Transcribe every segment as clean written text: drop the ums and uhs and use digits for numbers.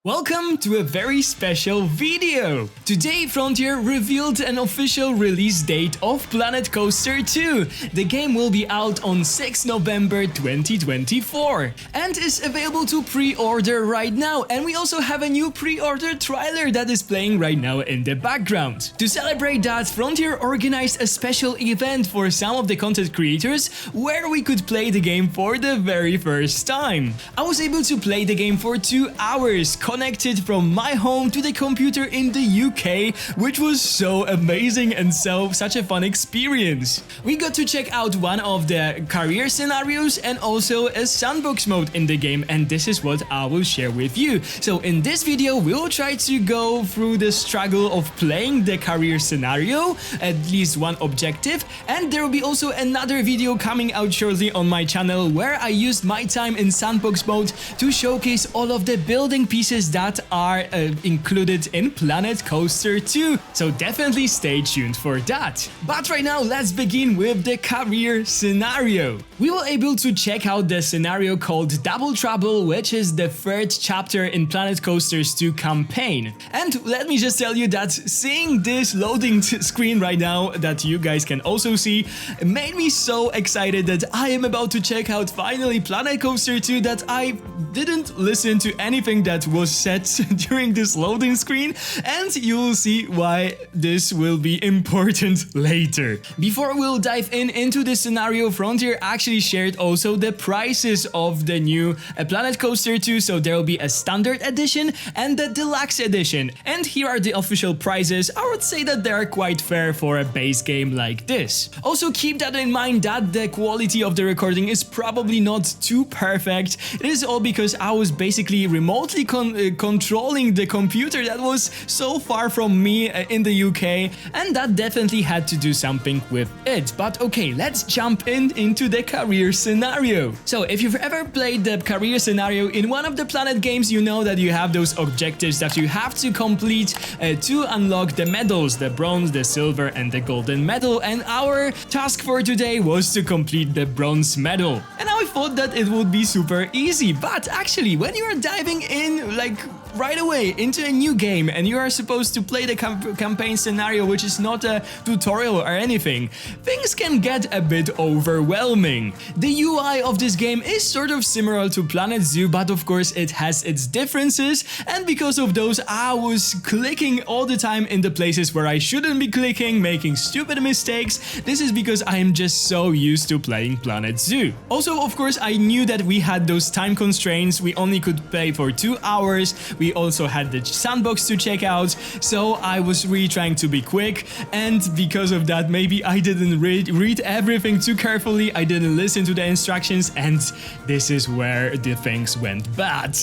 Welcome to a very special video! Today Frontier revealed an official release date of Planet Coaster 2. The game will be out on 6 November 2024 and is available to pre-order right now, and we also have a new pre-order trailer that is playing right now in the background. To celebrate that, Frontier organized a special event for some of the content creators where we could play the game for the very first time. I was able to play the game for 2 hours, connected from my home to the computer in the UK, which was so amazing and such a fun experience. We got to check out one of the career scenarios and also a sandbox mode in the game, and this is what I will share with you. So in this video we'll try to go through the struggle of playing the career scenario, at least one objective, and there will be also another video coming out shortly on my channel where I used my time in sandbox mode to showcase all of the building pieces that are included in Planet Coaster 2, so definitely stay tuned for that. But right now let's begin with the career scenario. We were able to check out the scenario called Double Trouble, which is the third chapter in Planet Coaster's 2 campaign. And let me just tell you that seeing this loading screen right now that you guys can also see made me so excited that I am about to check out finally Planet Coaster 2 that I didn't listen to anything that was said during this loading screen, and you will see why this will be important later. Before we'll dive into the scenario, Frontier actually shared also the prices of the new Planet Coaster 2, so there will be a standard edition and the deluxe edition. And here are the official prices. I would say that they are quite fair for a base game like this. Also keep that in mind that the quality of the recording is probably not too perfect. It is all because I was basically remotely controlling the computer that was so far from me in the UK, and that definitely had to do something with it. But okay, let's jump into the career scenario. So if you've ever played the career scenario in one of the Planet games, you know that you have those objectives that you have to complete to unlock the medals, the bronze, the silver and the golden medal, and our task for today was to complete the bronze medal. And I thought that it would be super easy, but actually when you are diving in like right away into a new game and you are supposed to play the campaign scenario, which is not a tutorial or anything, things can get a bit overwhelming. The UI of this game is sort of similar to Planet Zoo, but of course it has its differences, and because of those I was clicking all the time in the places where I shouldn't be clicking, making stupid mistakes. This is because I am just so used to playing Planet Zoo. Also, of course, I knew that we had those time constraints. We only could play for 2 hours. We also had the sandbox to check out, so I was really trying to be quick, and because of that maybe I didn't read everything too carefully, I didn't listen to the instructions, and this is where the things went bad.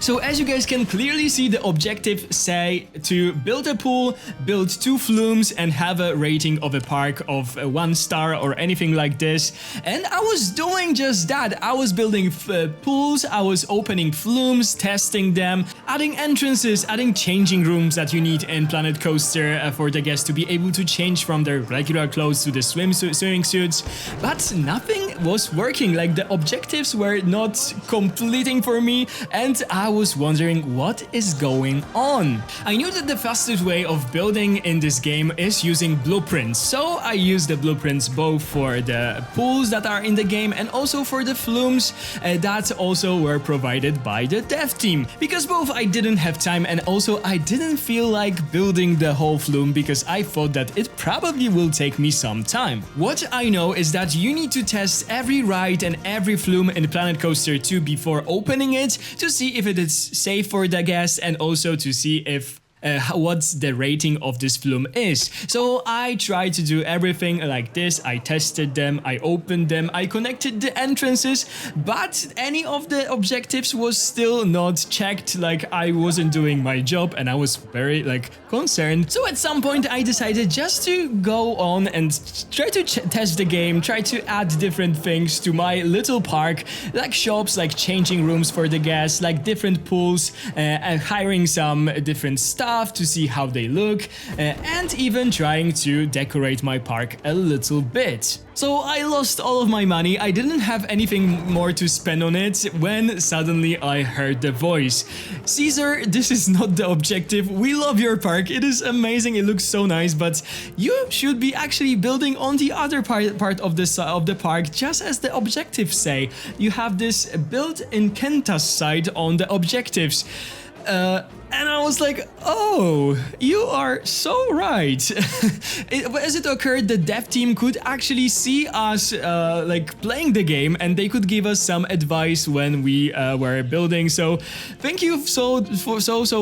So as you guys can clearly see, the objective say to build a pool, build 2 flumes and have a rating of a park of 1 star or anything like this. And I was doing just that. I was building pools, I was opening flumes, testing them, adding entrances, adding changing rooms that you need in Planet Coaster for the guests to be able to change from their regular clothes to the swimming suits. But nothing was working, like the objectives were not completing for me, and I was wondering what is going on. I knew that the fastest way of building in this game is using blueprints, so I used the blueprints both for the pools that are in the game and also for the flumes that also were provided by the dev team, because both I didn't have time and also I didn't feel like building the whole flume because I thought that it probably will take me some time. What I know is that you need to test every ride and every flume in Planet Coaster 2 before opening it to see if it is safe for the guests and also to see if what's the rating of this flume is. So I tried to do everything like this. I tested them, I opened them, I connected the entrances, but any of the objectives was still not checked. Like I wasn't doing my job and I was very concerned. So at some point I decided just to go on and try to test the game, try to add different things to my little park, like shops, like changing rooms for the guests, like different pools, hiring some different stuff stuff to see how they look, and even trying to decorate my park a little bit. So I lost all of my money, I didn't have anything more to spend on it when suddenly I heard the voice. Cesar, this is not the objective, we love your park, it is amazing, it looks so nice, but you should be actually building on the other part of the park, just as the objectives say. You have this built in Kenta's side on the objectives. And I was like, oh, you are so right. As it occurred, the dev team could actually see us like playing the game, and they could give us some advice when we were building. So thank you so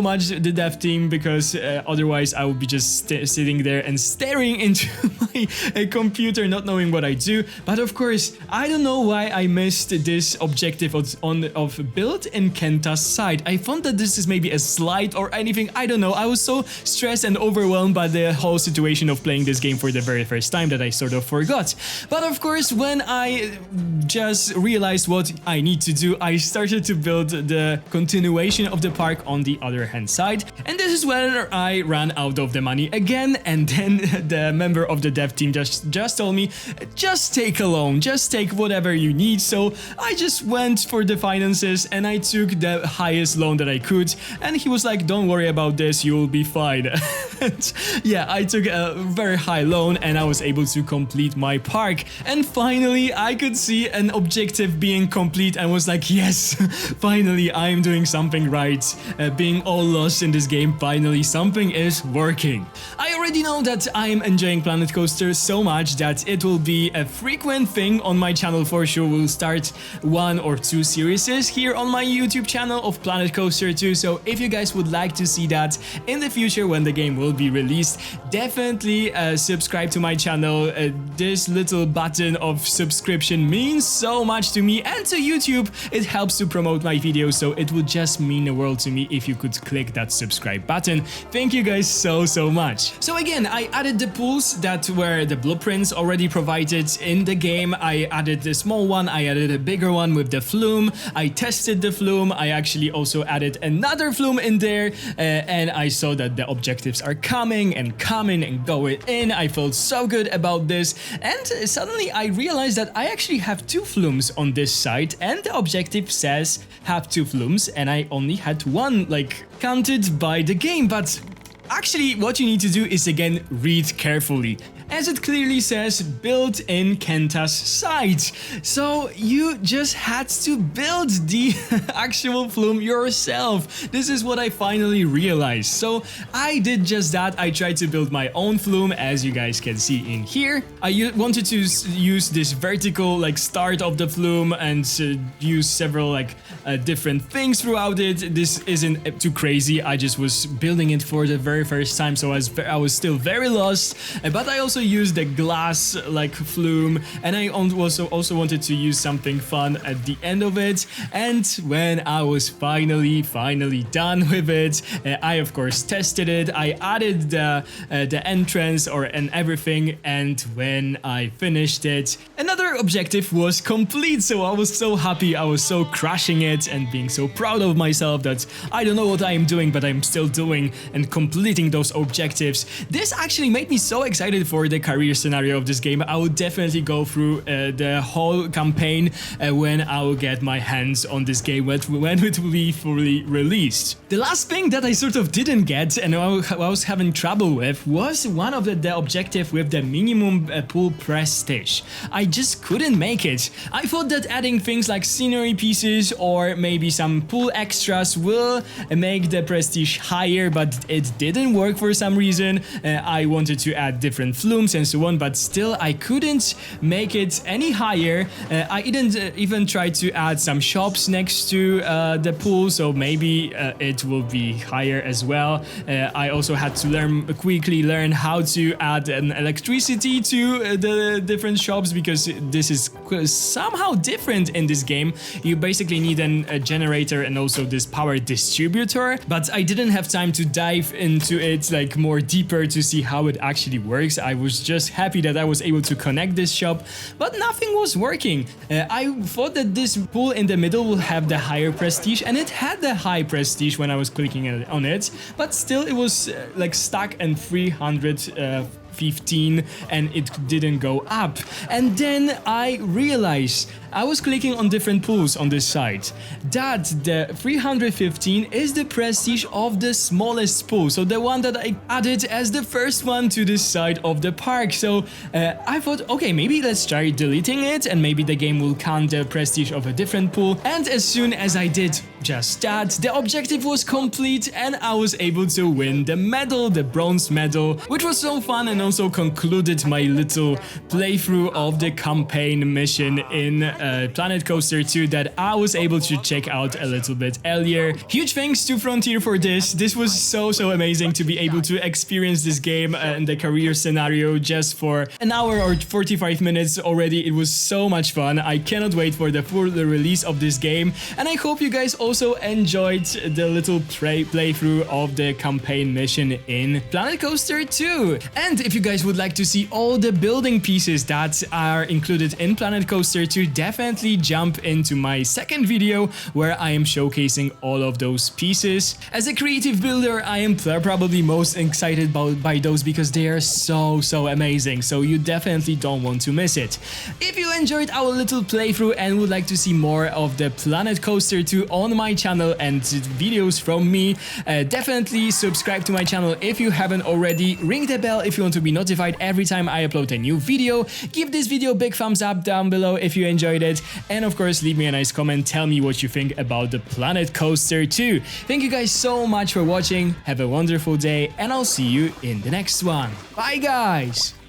much, the dev team, because otherwise I would be just sitting there and staring into my computer, not knowing what I do. But of course, I don't know why I missed this objective of build in Kenta's side. I thought that this is maybe a slide or anything, I don't know. I was so stressed and overwhelmed by the whole situation of playing this game for the very first time that I sort of forgot. But of course, when I just realized what I need to do, I started to build the continuation of the park on the other hand side. And this is when I ran out of the money again, and then the member of the dev team just told me, just take a loan, just take whatever you need. So I just went for the finances and I took the highest loan that I could, and he was like, don't worry about this, you'll be fine. And yeah, I took a very high loan and I was able to complete my park. And finally, I could see an objective being complete and was like, yes, finally, I'm doing something right. Being all lost in this game, finally, something is working. I already know that I'm enjoying Planet Coaster so much that it will be a frequent thing on my channel for sure. We'll start 1 or 2 series here on my YouTube channel of Planet Coaster 2. So if you guys would like to see that in the future when the game will be released, definitely subscribe to my channel. This little button of subscription means so much to me and to YouTube. It helps to promote my videos, so it would just mean the world to me if you could click that subscribe button. Thank you guys so much. So again, I added the pools that were the blueprints already provided in the game. I added the small one, I added a bigger one with the flume, I tested the flume, I actually also added another flume in there, and I saw that the objectives are coming and going in. I felt so good about this, and suddenly I realized that I actually have 2 flumes on this side, and the objective says have 2 flumes, and I only had 1 like counted by the game. But actually what you need to do is again read carefully, as it clearly says built in Kenta's side. So you just had to build the actual flume yourself. This is what I finally realized. So I did just that. I tried to build my own flume, as you guys can see in here. I wanted to use this vertical like start of the flume and use several like different things throughout it. This isn't too crazy. I just was building it for the very first time, so I was still very lost. But I also used the glass like flume, and I also wanted to use something fun at the end of it. And when I was finally done with it, I of course tested it. I added the entrance and everything, and when I finished it, another objective was complete. So I was so happy, I was so crushing it and being so proud of myself that I don't know what I am doing, but I'm still doing and completing those objectives. This actually made me so excited for the career scenario of this game. I would definitely go through the whole campaign when I will get my hands on this game, when it will be fully released. The last thing that I sort of didn't get and I was having trouble with was one of the objective with the minimum pool prestige. I just couldn't make it. I thought that adding things like scenery pieces or maybe some pool extras will make the prestige higher, but it didn't work for some reason. I wanted to add different flumes and so on, but still I couldn't make it any higher. I didn't even try to add some shops next to the pool, so maybe it will be higher as well. I also had to quickly learn how to add an electricity to the different shops, because this is somehow different in this game. You basically need a generator and also this power distributor, but I didn't have time to dive into it like more deeper to see how it actually works. I was just happy that I was able to connect this shop, but nothing was working. I thought that this pool in the middle will have the higher prestige, and it had the high prestige when I was clicking on it, but still it was like stuck in 315 and it didn't go up. And then I realized I was clicking on different pools on this site, that the 315 is the prestige of the smallest pool, so the one that I added as the first one to this side of the park. So I thought, okay, maybe let's try deleting it and maybe the game will count the prestige of a different pool. And as soon as I did just that, the objective was complete and I was able to win the medal, the bronze medal, which was so fun and also concluded my little playthrough of the campaign mission in Planet Coaster 2 that I was able to check out a little bit earlier. Huge thanks to Frontier for this. This was so amazing to be able to experience this game in the career scenario just for an hour or 45 minutes already. It was so much fun. I cannot wait for the full release of this game, and I hope you guys also enjoyed the little playthrough of the campaign mission in Planet Coaster 2. And if you guys would like to see all the building pieces that are included in Planet Coaster 2, definitely jump into my second video where I am showcasing all of those pieces. As a creative builder, I am probably most excited by those because they are so amazing, so you definitely don't want to miss it. If you enjoyed our little playthrough and would like to see more of the Planet Coaster 2 on my channel and videos from me, definitely subscribe to my channel if you haven't already. Ring the bell if you want to be notified every time I upload a new video. Give this video a big thumbs up down below if you enjoyed it, and of course leave me a nice comment, tell me what you think about the Planet Coaster 2. Thank you guys so much for watching, have a wonderful day, and I'll see you in the next one. Bye guys!